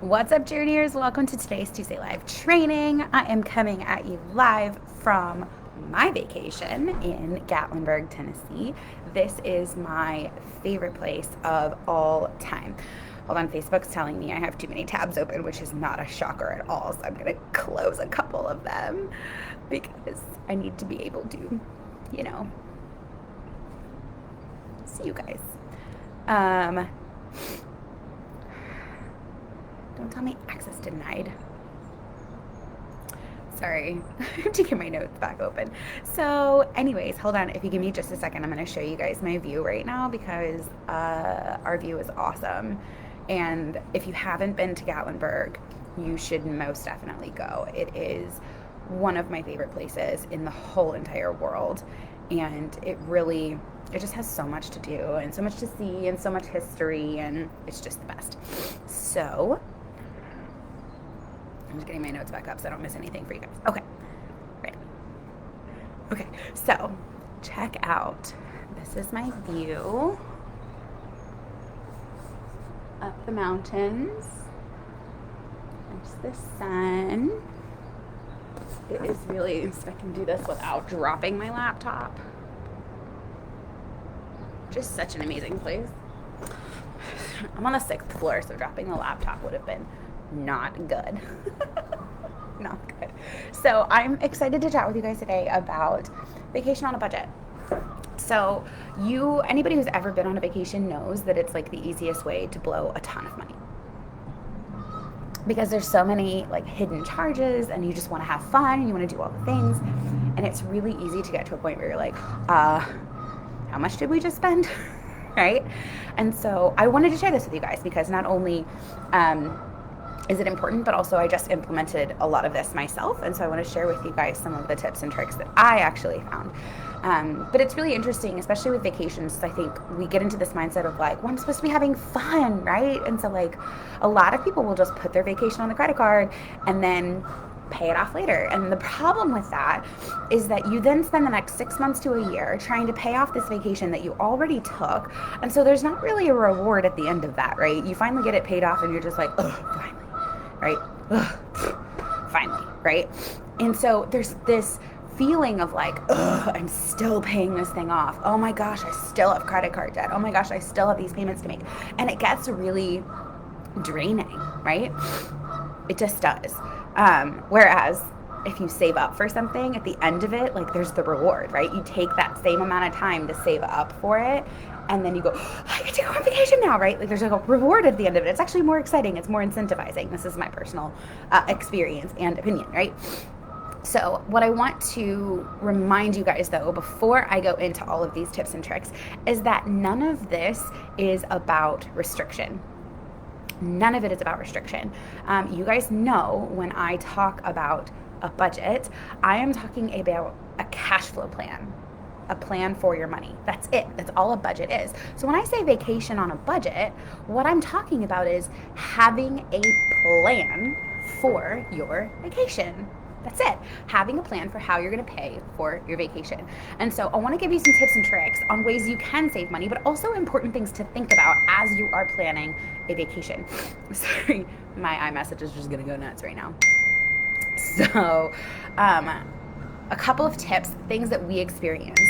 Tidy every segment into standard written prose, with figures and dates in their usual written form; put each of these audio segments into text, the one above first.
What's up, journeyers? Welcome to today's Tuesday Live training. I am coming at you live from my vacation in Gatlinburg, Tennessee. This is my favorite place of all time. Hold on, Facebook's telling me I have too many tabs open, which is not a shocker at all. So I'm going to close a couple of them because I need to be able to, see you guys. Don't tell me access denied. Sorry, I have to get my notes back open. So anyways, hold on. If you give me just a second, I'm going to show you guys my view right now because our view is awesome. And if you haven't been to Gatlinburg, you should most definitely go. It is one of my favorite places in the whole entire world. And it just has so much to do and so much to see and so much history, and it's just the best. So I'm just getting my notes back up so I don't miss anything for you guys. Okay, right. Okay, so check out. This is my view up the mountains. There's the sun. It is really, if I can do this without dropping my laptop. Just such an amazing place. I'm on the 6th floor, so dropping the laptop would have been not good. Not good. So I'm excited to chat with you guys today about vacation on a budget. So anybody who's ever been on a vacation knows that it's like the easiest way to blow a ton of money. Because there's so many like hidden charges and you just want to have fun and you want to do all the things. And it's really easy to get to a point where you're like, how much did we just spend? Right? And so I wanted to share this with you guys because not only is it important, but also I just implemented a lot of this myself. And so I want to share with you guys some of the tips and tricks that I actually found. But it's really interesting, especially with vacations. I think we get into this mindset of like, well, I'm supposed to be having fun, right? And so like a lot of people will just put their vacation on the credit card and then pay it off later. And the problem with that is that you then spend the next 6 months to a year trying to pay off this vacation that you already took. And so there's not really a reward at the end of that, right? You finally get it paid off and you're just like, oh, finally, right? Ugh, finally, right? And so there's this feeling of like, ugh, I'm still paying this thing off. Oh my gosh, I still have credit card debt. Oh my gosh, I still have these payments to make. And it gets really draining, right? It just does. Whereas if you save up for something at the end of it, like there's the reward, right? You take that same amount of time to save up for it, and then you go, oh, I get to go on vacation now, right? Like there's like a reward at the end of it. It's actually more exciting. It's more incentivizing. This is my personal experience and opinion, right? So what I want to remind you guys though, before I go into all of these tips and tricks, is that none of this is about restriction. None of it is about restriction. You guys know when I talk about a budget, I am talking about a cash flow plan, a plan for your money. That's it. That's all a budget is. So when I say vacation on a budget, what I'm talking about is having a plan for your vacation. That's it. Having a plan for how you're going to pay for your vacation. And so I want to give you some tips and tricks on ways you can save money, but also important things to think about as you are planning a vacation. Sorry, my iMessage is just going to go nuts right now. So, a couple of tips, things that we experienced.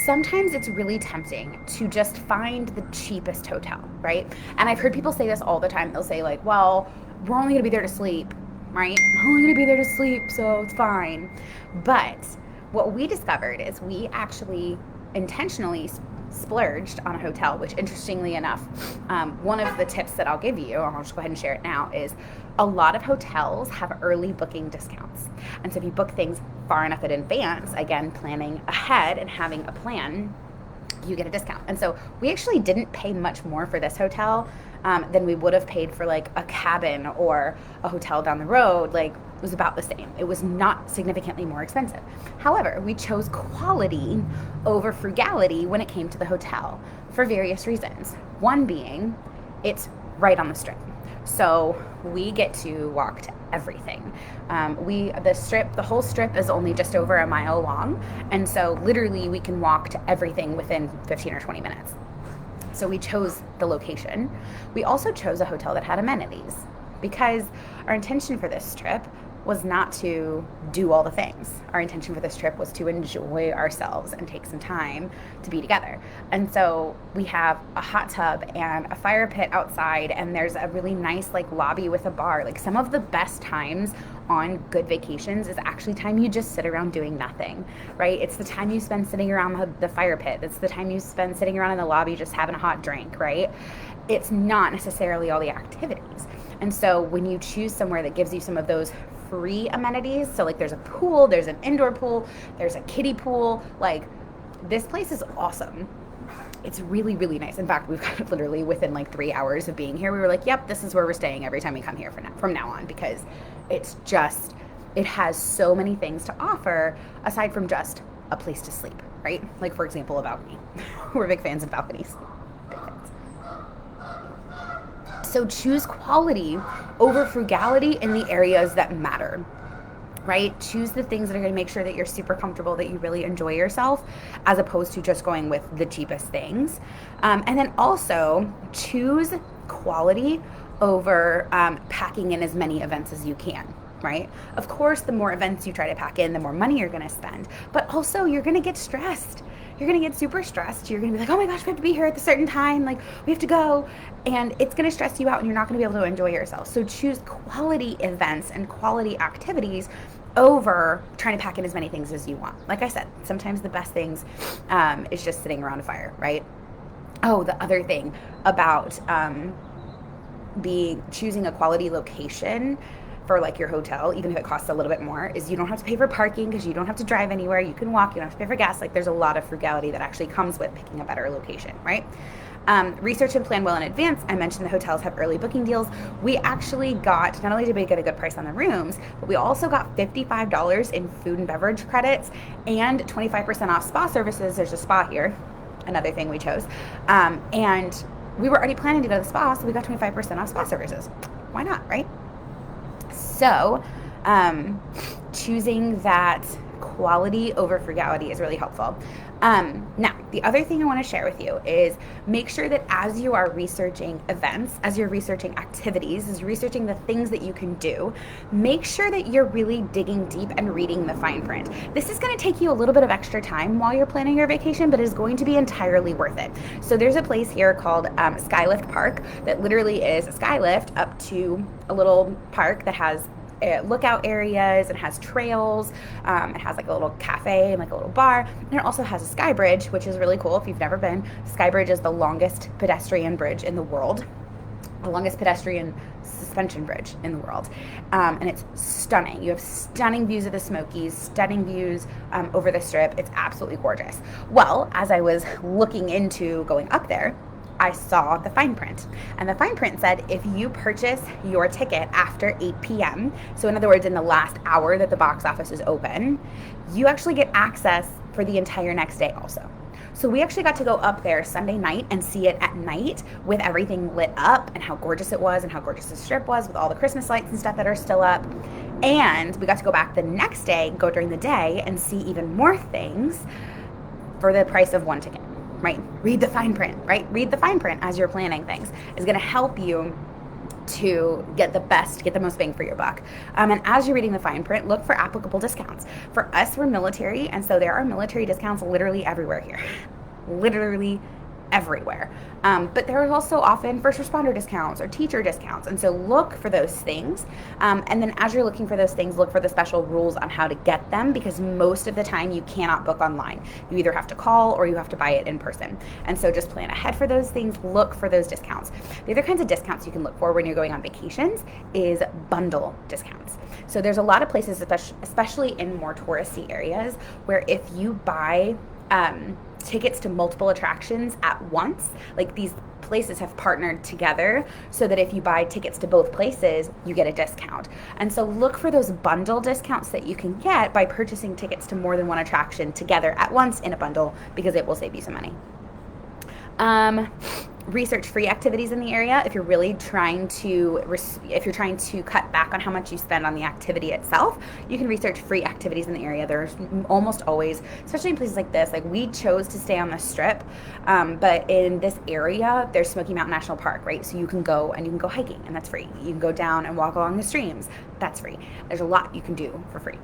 Sometimes it's really tempting to just find the cheapest hotel, right? And I've heard people say this all the time. They'll say like, well, we're only going to be there to sleep. Right? I'm only going to be there to sleep, so it's fine. But what we discovered is we actually intentionally splurged on a hotel, which interestingly enough, one of the tips that I'll give you, and I'll just go ahead and share it now, is a lot of hotels have early booking discounts. And so if you book things far enough in advance, again, planning ahead and having a plan, you get a discount. And so we actually didn't pay much more for this hotel than we would have paid for like a cabin or a hotel down the road. Like it was about the same. It was not significantly more expensive. However, we chose quality over frugality when it came to the hotel for various reasons. One being, it's right on the strip. So we get to walk to everything. The whole strip is only just over a mile long. And so literally we can walk to everything within 15 or 20 minutes. So we chose the location. We also chose a hotel that had amenities. because our intention for this trip was not to do all the things. Our intention for this trip was to enjoy ourselves and take some time to be together. And so we have a hot tub and a fire pit outside, and there's a really nice like lobby with a bar. Like some of the best times on good vacations is actually time you just sit around doing nothing, right? It's the time you spend sitting around the fire pit. It's the time you spend sitting around in the lobby just having a hot drink, right? It's not necessarily all the activities. And so when you choose somewhere that gives you some of those free amenities, so like there's a pool, there's an indoor pool, there's a kiddie pool, like this place is awesome. It's really, really nice. In fact, we've got literally within like 3 hours of being here, we were like, yep, this is where we're staying every time we come here from now on, because it's just, it has so many things to offer aside from just a place to sleep, right? Like for example, a balcony. We're big fans of balconies. Big fans. So choose quality over frugality in the areas that matter, right? Choose the things that are going to make sure that you're super comfortable, that you really enjoy yourself, as opposed to just going with the cheapest things. And then also choose quality over packing in as many events as you can, right? Of course, the more events you try to pack in, the more money you're going to spend, but also you're going to get stressed. You're going to get super stressed. You're going to be like, oh my gosh, we have to be here at a certain time. Like we have to go. And it's going to stress you out and you're not going to be able to enjoy yourself. So choose quality events and quality activities over trying to pack in as many things as you want. Like I said, sometimes the best things is just sitting around a fire, right? Oh, the other thing about choosing a quality location for like your hotel, even if it costs a little bit more, is you don't have to pay for parking because you don't have to drive anywhere. You can walk, you don't have to pay for gas. Like there's a lot of frugality that actually comes with picking a better location, right? Research and plan well in advance. I mentioned the hotels have early booking deals. We actually got, not only did we get a good price on the rooms, but we also got $55 in food and beverage credits and 25% off spa services. There's a spa here, another thing we chose. And we were already planning to go to the spa, so we got 25% off spa services. Why not, right? So choosing that quality over frugality is really helpful. Now, the other thing I want to share with you is make sure that as you are researching events, as you're researching activities, as you're researching the things that you can do, make sure that you're really digging deep and reading the fine print. This is going to take you a little bit of extra time while you're planning your vacation, but is going to be entirely worth it. So there's a place here called Skylift Park that literally is a skylift up to a little park that has lookout areas, it has trails, it has like a little cafe and like a little bar, and it also has a sky bridge, which is really cool if you've never been. Sky bridge is the longest pedestrian bridge in the world, the longest pedestrian suspension bridge in the world, and it's stunning. You have stunning views of the Smokies, stunning views over the Strip. It's absolutely gorgeous. Well, as I was looking into going up there, I saw the fine print, and the fine print said if you purchase your ticket after 8 p.m., so in other words, in the last hour that the box office is open, you actually get access for the entire next day also. So we actually got to go up there Sunday night and see it at night with everything lit up and how gorgeous it was and how gorgeous the Strip was with all the Christmas lights and stuff that are still up. And we got to go back the next day, go during the day, and see even more things for the price of one ticket. Right? Read the fine print, right? Read the fine print as you're planning things. It's going to help you to get the most bang for your buck. And as you're reading the fine print, look for applicable discounts. For us, we're military, and so there are military discounts literally everywhere here. Literally everywhere. But there are also often first responder discounts or teacher discounts. And so look for those things. And then as you're looking for those things, look for the special rules on how to get them, because most of the time you cannot book online. You either have to call or you have to buy it in person. And so just plan ahead for those things. Look for those discounts. The other kinds of discounts you can look for when you're going on vacations is bundle discounts. So there's a lot of places, especially in more touristy areas, where if you buy tickets to multiple attractions at once, like these places have partnered together so that if you buy tickets to both places, you get a discount. And so look for those bundle discounts that you can get by purchasing tickets to more than one attraction together at once in a bundle, because it will save you some money. research free activities in the area. If you're really trying to cut back on how much you spend on the activity itself, you can research free activities in the area. There's almost always, especially in places like this, like we chose to stay on the Strip, but in this area there's Smoky Mountain National Park, right? So you can go hiking, and that's free. You can go down and walk along the streams, that's free. There's a lot you can do for free.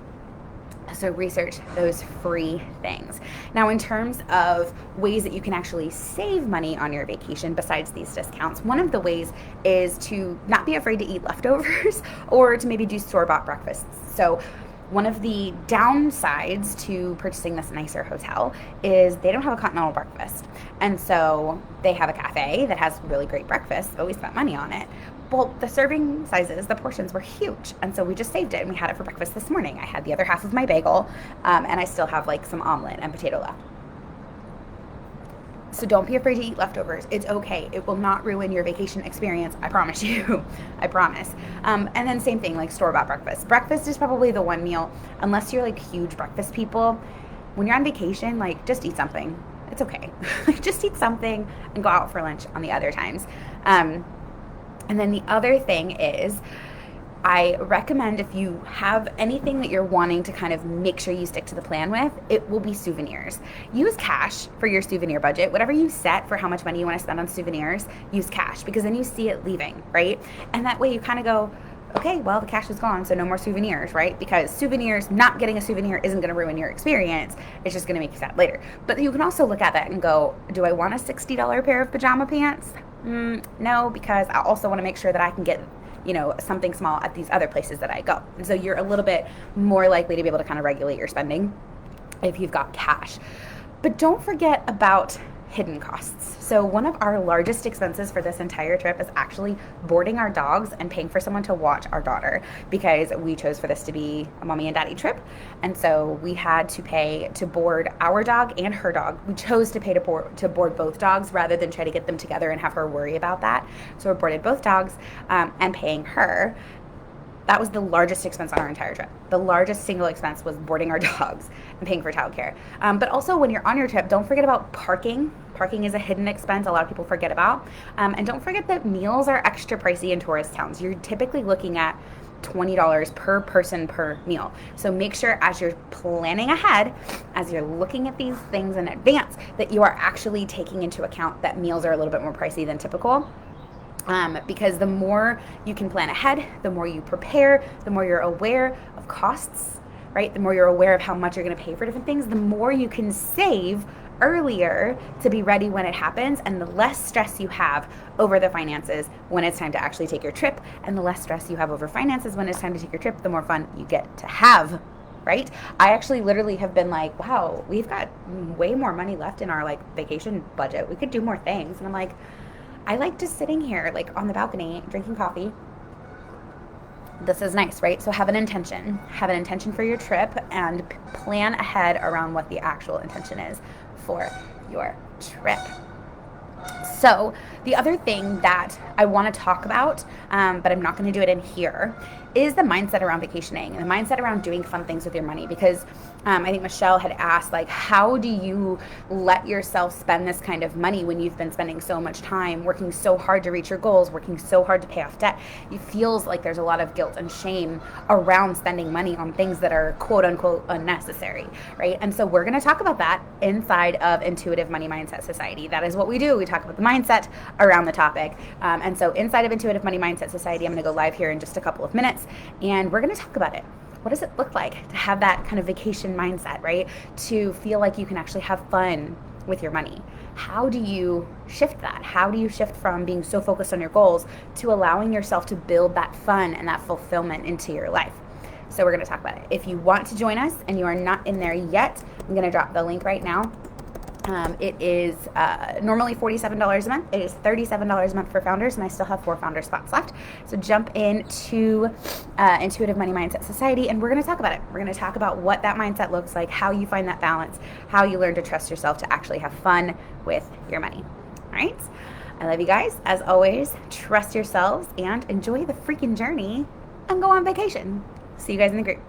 So research those free things. Now, in terms of ways that you can actually save money on your vacation besides these discounts, one of the ways is to not be afraid to eat leftovers or to maybe do store-bought breakfasts. So one of the downsides to purchasing this nicer hotel is they don't have a continental breakfast. And so they have a cafe that has really great breakfast, but we spent money on it. Well, the serving sizes, the portions were huge. And so we just saved it and we had it for breakfast this morning. I had the other half of my bagel, and I still have like some omelet and potato left. So don't be afraid to eat leftovers. It's okay. It will not ruin your vacation experience. I promise you. I promise. And then same thing, like store-bought breakfast. Breakfast is probably the one meal, unless you're like huge breakfast people. When you're on vacation, like just eat something. It's okay. Just eat something and go out for lunch on the other times. And then the other thing is, I recommend if you have anything that you're wanting to kind of make sure you stick to the plan with, it will be souvenirs. Use cash for your souvenir budget. Whatever you set for how much money you want to spend on souvenirs, use cash, because then you see it leaving, right? And that way you kind of go, okay, well, the cash is gone, so no more souvenirs, right? Because souvenirs, not getting a souvenir isn't going to ruin your experience. It's just going to make you sad later. But you can also look at that and go, do I want a $60 pair of pajama pants? No, because I also want to make sure that I can get, something small at these other places that I go. And so you're a little bit more likely to be able to kind of regulate your spending if you've got cash. But don't forget about hidden costs. So one of our largest expenses for this entire trip is actually boarding our dogs and paying for someone to watch our daughter, because we chose for this to be a mommy and daddy trip. And so we had to pay to board our dog and her dog. We chose to pay to board both dogs rather than try to get them together and have her worry about that. So we boarded both dogs and paying her. That was the largest expense on our entire trip. The largest single expense was boarding our dogs and paying for childcare. But also when you're on your trip, don't forget about parking. Parking is a hidden expense a lot of people forget about. And don't forget that meals are extra pricey in tourist towns. You're typically looking at $20 per person per meal. So make sure as you're planning ahead, as you're looking at these things in advance, that you are actually taking into account that meals are a little bit more pricey than typical. Because the more you can plan ahead, the more you prepare, the more you're aware of costs, right? The more you're aware of how much you're going to pay for different things, the more you can save earlier to be ready when it happens, and the less stress you have over the finances when it's time to actually take your trip, and the less stress you have over finances when it's time to take your trip, the more fun you get to have. Right? I actually literally have been like, wow, we've got way more money left in our like vacation budget. We could do more things. And I'm like, I like just sitting here like on the balcony drinking coffee. This is nice, right? So have an intention. Have an intention for your trip and plan ahead around what the actual intention is for your trip. So the other thing that I want to talk about, but I'm not going to do it in here, is the mindset around vacationing and the mindset around doing fun things with your money. Because I think Michelle had asked, like, how do you let yourself spend this kind of money when you've been spending so much time working so hard to reach your goals, working so hard to pay off debt? It feels like there's a lot of guilt and shame around spending money on things that are quote unquote unnecessary, right? And so we're going to talk about that inside of Intuitive Money Mindset Society. That is what we do. We talk about the mindset around the topic. And so inside of Intuitive Money Mindset Society, I'm going to go live here in just a couple of minutes, and we're going to talk about it. What does it look like to have that kind of vacation mindset, right? To feel like you can actually have fun with your money. How do you shift that? How do you shift from being so focused on your goals to allowing yourself to build that fun and that fulfillment into your life? So we're going to talk about it. If you want to join us and you are not in there yet, I'm going to drop the link right now. It is normally $47 a month. It is $37 a month for founders, and I still have 4 founder spots left. So jump into Intuitive Money Mindset Society, and we're going to talk about it. We're going to talk about what that mindset looks like, how you find that balance, how you learn to trust yourself to actually have fun with your money. All right? I love you guys. As always, trust yourselves and enjoy the freaking journey and go on vacation. See you guys in the group.